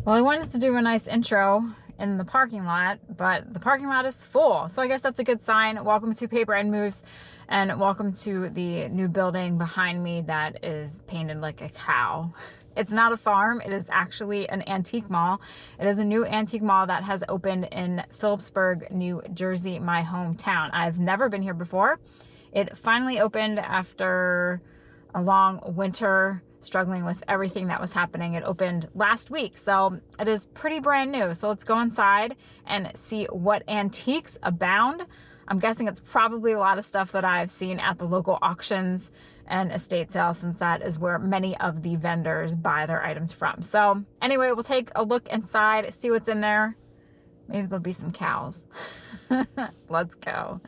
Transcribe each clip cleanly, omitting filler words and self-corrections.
Well, I wanted to do a nice intro in the parking lot, but the parking lot is full. So I guess that's a good sign. Welcome to Paper and Moose, and welcome to the new building behind me that is painted like a cow. It's not a farm. It is actually an antique mall. It is a new antique mall that has opened in Phillipsburg, New Jersey, my hometown. I've never been here before. It finally opened after a long winter struggling with everything that was happening. It opened last week, so it is pretty brand new. So let's go inside and see what antiques abound. I'm guessing it's probably a lot of stuff that I've seen at the local auctions and estate sales, since that is where many of the vendors buy their items from. So anyway, we'll take a look inside, see what's in there. Maybe there'll be some cows. Let's go.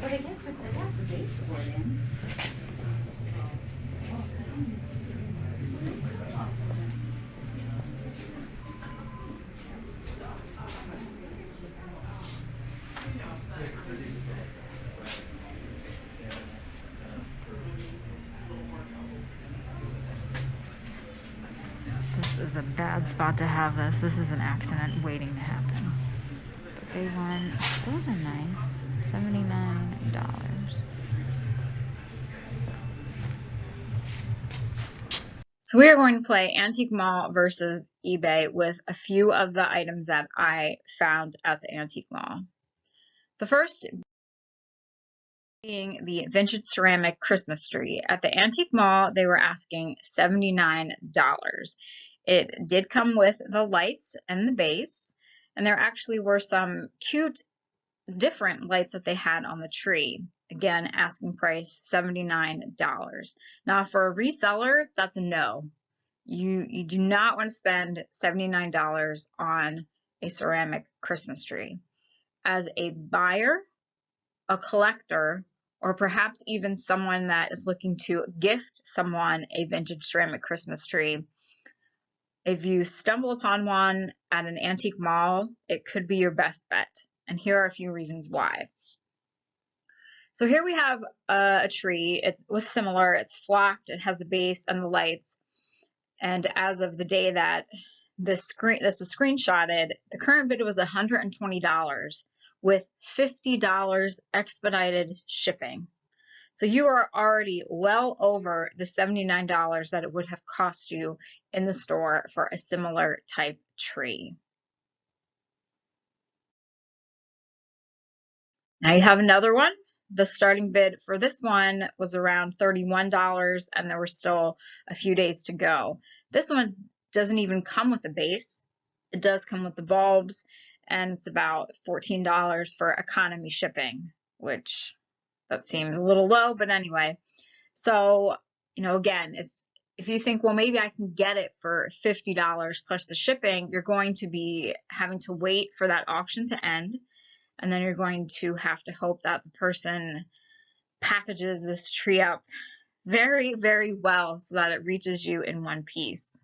But I guess if they have the baseboard in. This is a bad spot to have this. This is an accident waiting to happen. But they want, those are nice. $79. So we are going to play Antique Mall versus eBay with a few of the items that I found at the Antique Mall. The first being the vintage ceramic Christmas tree. At the Antique Mall, they were asking $79. It did come with the lights and the base, and there actually were some cute different lights that they had on the tree. Again, asking price $79. Now for a reseller, that's a no. You do not want to spend $79 on a ceramic Christmas tree. As a buyer, a collector, or perhaps even someone that is looking to gift someone a vintage ceramic Christmas tree, if you stumble upon one at an antique mall, it could be your best bet. And here are a few reasons why. So here we have a tree. It was similar. It's flocked. It has the base and the lights. And as of the day that this was screenshotted, the current bid was $120 with $50 expedited shipping. So you are already well over the $79 that it would have cost you in the store for a similar type tree. Now you have another one. The starting bid for this one was around $31, and there were still a few days to go. This one doesn't even come with a base. It does come with the bulbs, and it's about $14 for economy shipping, which that seems a little low, but anyway. So, again, if you think, well, maybe I can get it for $50 plus the shipping, you're going to be having to wait for that auction to end. And then you're going to have to hope that the person packages this tree up very, very well so that it reaches you in one piece.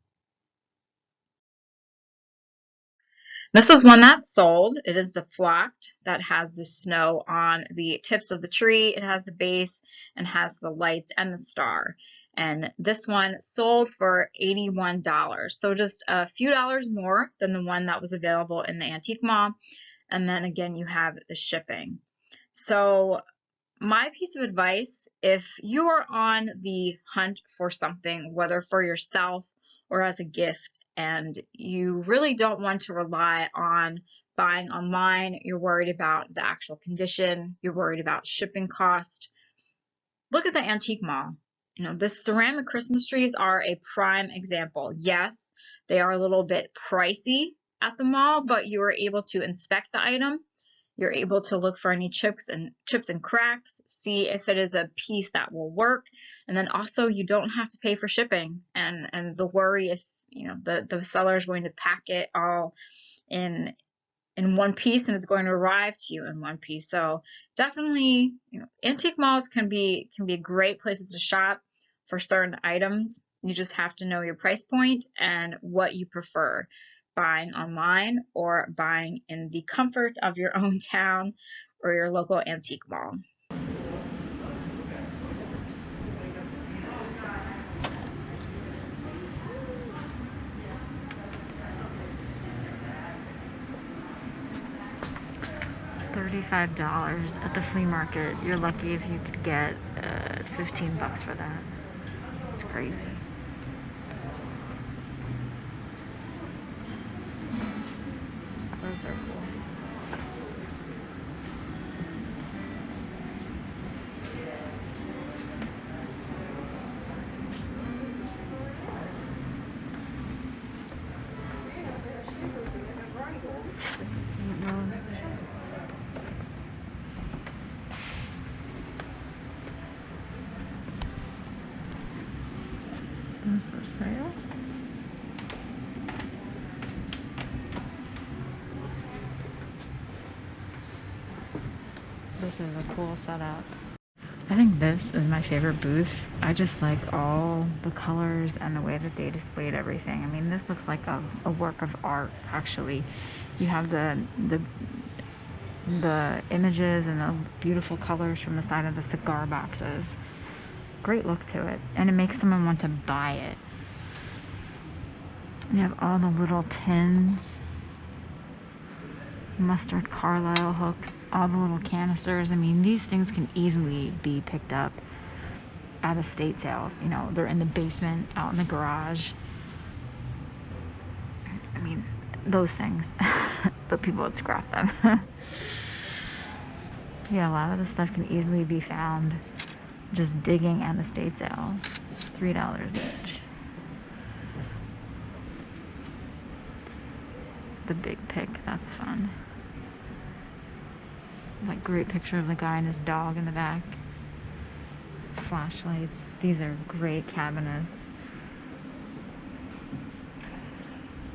This is one that sold. It is the flocked that has the snow on the tips of the tree. It has the base and has the lights and the star. And this one sold for $81. So just a few dollars more than the one that was available in the antique mall. And then again, you have the shipping. So my piece of advice, if you are on the hunt for something, whether for yourself or as a gift, and you really don't want to rely on buying online, you're worried about the actual condition, you're worried about shipping cost, look at the antique mall. The ceramic Christmas trees are a prime example. Yes, they are a little bit pricey at the mall, but you are able to inspect the item. You're able to look for any chips and cracks, see if it is a piece that will work. And then also you don't have to pay for shipping and the worry if, you know, the seller is going to pack it all in one piece and it's going to arrive to you in one piece. So definitely, you know, antique malls can be great places to shop for certain items. You just have to know your price point and what you prefer, buying online or buying in the comfort of your own town or your local antique mall. $35 at the flea market. You're lucky if you could get $15 for that. It's crazy. Those are cool. Those for sale. This is a cool setup. I think this is my favorite booth. I just like all the colors and the way that they displayed everything. I mean, this looks like a work of art, actually. You have the images and the beautiful colors from the side of the cigar boxes. Great look to it, and it makes someone want to buy it. You have all the little tins, mustard Carlisle hooks, all the little canisters. I mean, these things can easily be picked up at estate sales. You know, they're in the basement, out in the garage. I mean, those things. But people would scrap them. Yeah, a lot of this stuff can easily be found just digging at estate sales. $3 each. The big pick, that's fun. Like, great picture of the guy and his dog in the back. Flashlights. These are great cabinets.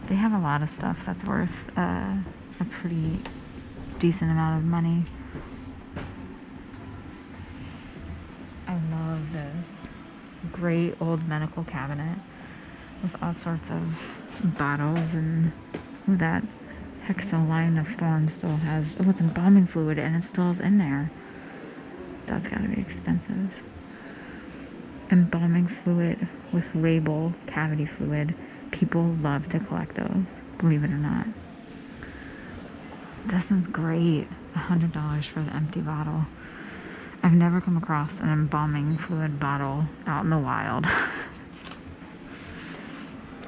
They have a lot of stuff that's worth a pretty decent amount of money. I love this. Great old medical cabinet with all sorts of bottles, and ooh, that hexo line of thorn still has, oh, it's embalming fluid and it still is in there. That's gotta be expensive. Embalming fluid with label cavity fluid. People love to collect those, believe it or not. This one's great. $100 for the empty bottle. I've never come across an embalming fluid bottle out in the wild.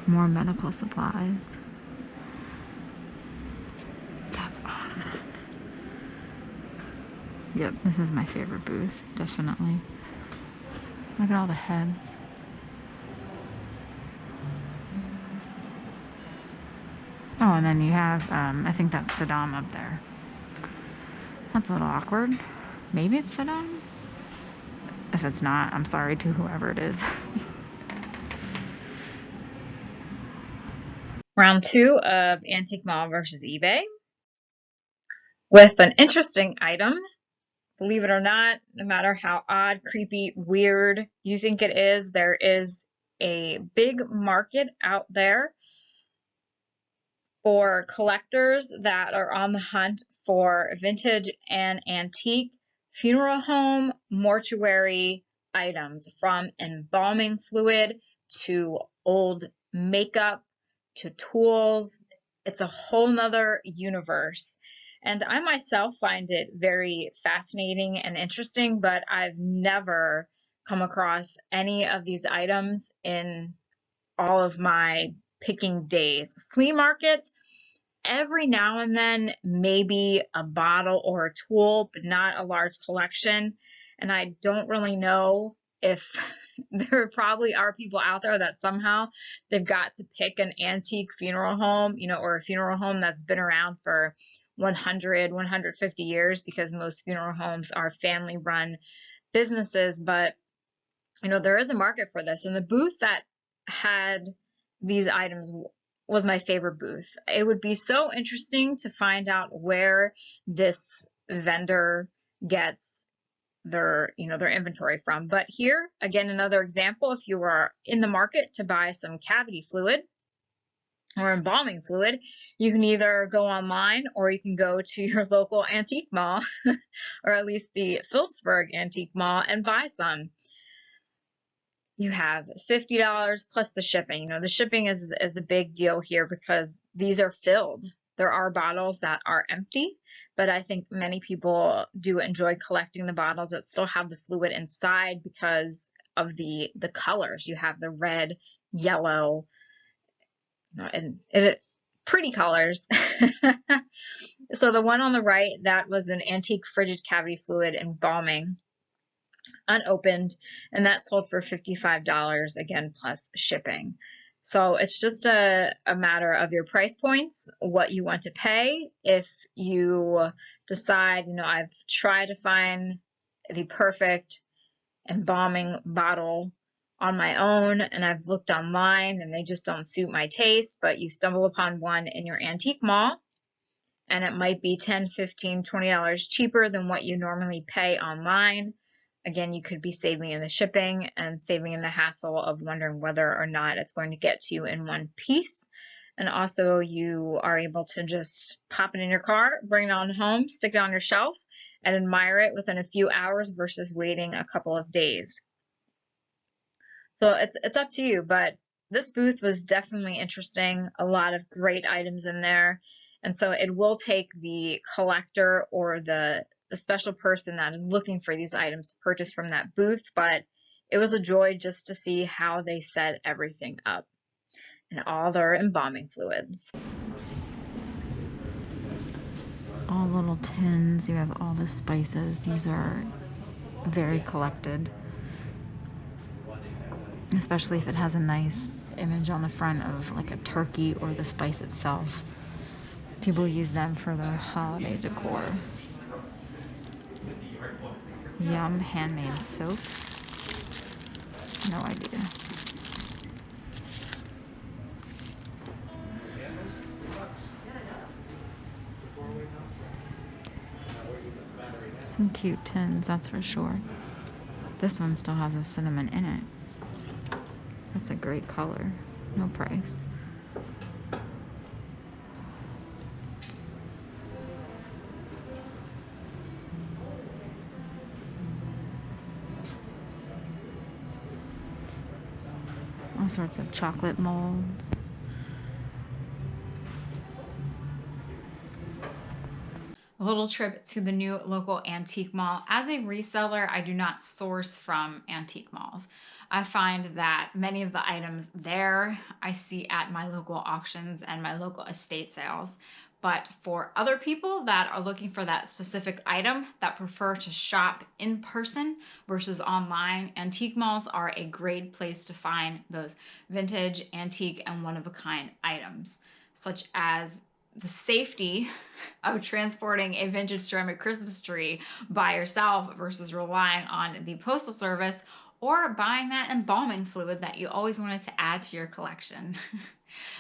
More medical supplies. That's awesome. Yep, this is my favorite booth, definitely. Look at all the heads. Oh, and then you have, I think that's Saddam up there. That's a little awkward. Maybe it's Saddam? If it's not, I'm sorry to whoever it is. Round 2 of Antique Mall versus eBay, with an interesting item. Believe it or not, no matter how odd, creepy, weird you think it is, there is a big market out there for collectors that are on the hunt for vintage and antique funeral home mortuary items, from embalming fluid to old makeup to tools. It's a whole nother universe. And I myself find it very fascinating and interesting, but I've never come across any of these items in all of my picking days. Flea market, every now and then, maybe a bottle or a tool, but not a large collection. And I don't really know if there probably are people out there that somehow they've got to pick an antique funeral home, you know, or a funeral home that's been around for 100, 150 years, because most funeral homes are family run businesses. But there is a market for this. And the booth that had these items was my favorite booth. It would be so interesting to find out where this vendor gets their inventory from. But here again, another example: if you are in the market to buy some cavity fluid or embalming fluid, you can either go online or you can go to your local antique mall or at least the Phillipsburg Antique Mall and buy some. You have $50 plus the shipping. The shipping is the big deal here, because these are filled. There are bottles that are empty, but I think many people do enjoy collecting the bottles that still have the fluid inside because of the colors. You have the red, yellow, and pretty colors. So the one on the right, that was an antique frigid cavity fluid embalming, unopened, and that sold for $55, again plus shipping. So it's just a matter of your price points, what you want to pay. If you decide, I've tried to find the perfect embalming bottle on my own, and I've looked online and they just don't suit my taste, but you stumble upon one in your antique mall and it might be $10, $15, $20 cheaper than what you normally pay online. Again, you could be saving in the shipping and saving in the hassle of wondering whether or not it's going to get to you in one piece. And also, you are able to just pop it in your car, bring it on home, stick it on your shelf, and admire it within a few hours versus waiting a couple of days. So it's up to you, but this booth was definitely interesting. A lot of great items in there. And so it will take the collector or the special person that is looking for these items to purchase from that booth. But it was a joy just to see how they set everything up and all their embalming fluids. All little tins, you have all the spices. These are very collected, especially if it has a nice image on the front of like a turkey or the spice itself. People use them for their holiday decor. Yum handmade soaps. No idea. Some cute tins, that's for sure. This one still has a cinnamon in it. That's a great color. No price. All sorts of chocolate molds. A little trip to the new local antique mall. As a reseller, I do not source from antique malls. I find that many of the items there I see at my local auctions and my local estate sales. But for other people that are looking for that specific item, that prefer to shop in person versus online, antique malls are a great place to find those vintage, antique, and one-of-a-kind items, such as the safety of transporting a vintage ceramic Christmas tree by yourself versus relying on the postal service, or buying that embalming fluid that you always wanted to add to your collection.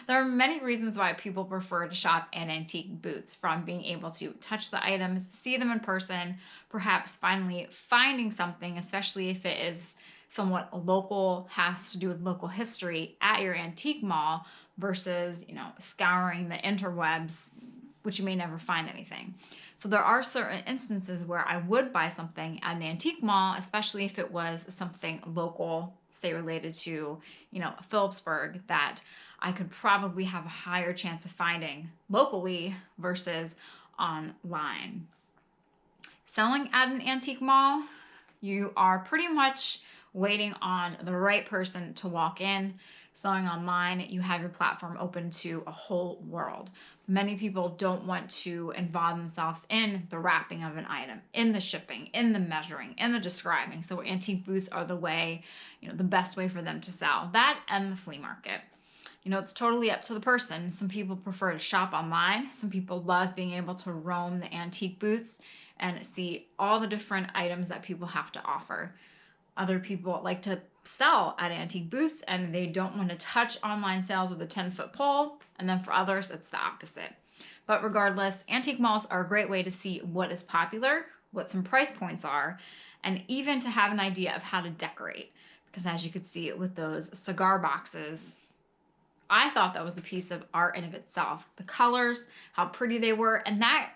There are many reasons why people prefer to shop in antique booths, from being able to touch the items, see them in person, perhaps finally finding something, especially if it is somewhat local, has to do with local history at your antique mall, versus, scouring the interwebs, which you may never find anything. So there are certain instances where I would buy something at an antique mall, especially if it was something local, say related to, Phillipsburg, that I could probably have a higher chance of finding locally versus online. Selling at an antique mall, you are pretty much waiting on the right person to walk in. Selling online, you have your platform open to a whole world. Many people don't want to involve themselves in the wrapping of an item, in the shipping, in the measuring, in the describing. So antique booths are the way, the best way for them to sell. That and the flea market. You know, it's totally up to the person. Some people prefer to shop online. Some people love being able to roam the antique booths and see all the different items that people have to offer. Other people like to sell at antique booths and they don't want to touch online sales with a 10-foot pole. And then for others, it's the opposite. But regardless, antique malls are a great way to see what is popular, what some price points are, and even to have an idea of how to decorate. Because as you could see with those cigar boxes, I thought that was a piece of art in of itself. The colors, how pretty they were, and that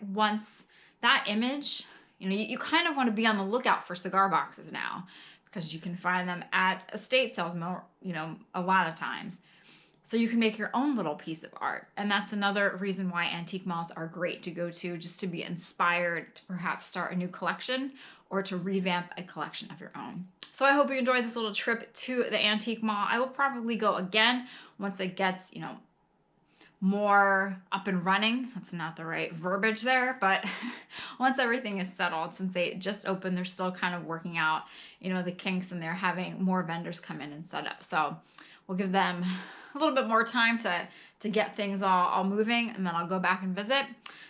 image, you know, you kind of want to be on the lookout for cigar boxes now because you can find them at estate sales, you know, a lot of times. So you can make your own little piece of art. And that's another reason why antique malls are great to go to, just to be inspired to perhaps start a new collection or to revamp a collection of your own. So I hope you enjoyed this little trip to the antique mall. I will probably go again once it gets, you know, more up and running. That's not the right verbiage there, but once everything is settled, since they just opened, they're still kind of working out, you know, the kinks, and they're having more vendors come in and set up. So we'll give them a little bit more time to get things all moving, and then I'll go back and visit.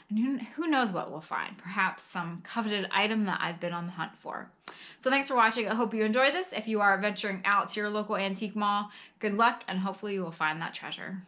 And who knows what we'll find? Perhaps some coveted item that I've been on the hunt for. So thanks for watching. I hope you enjoyed this. If you are venturing out to your local antique mall, good luck, and hopefully you will find that treasure.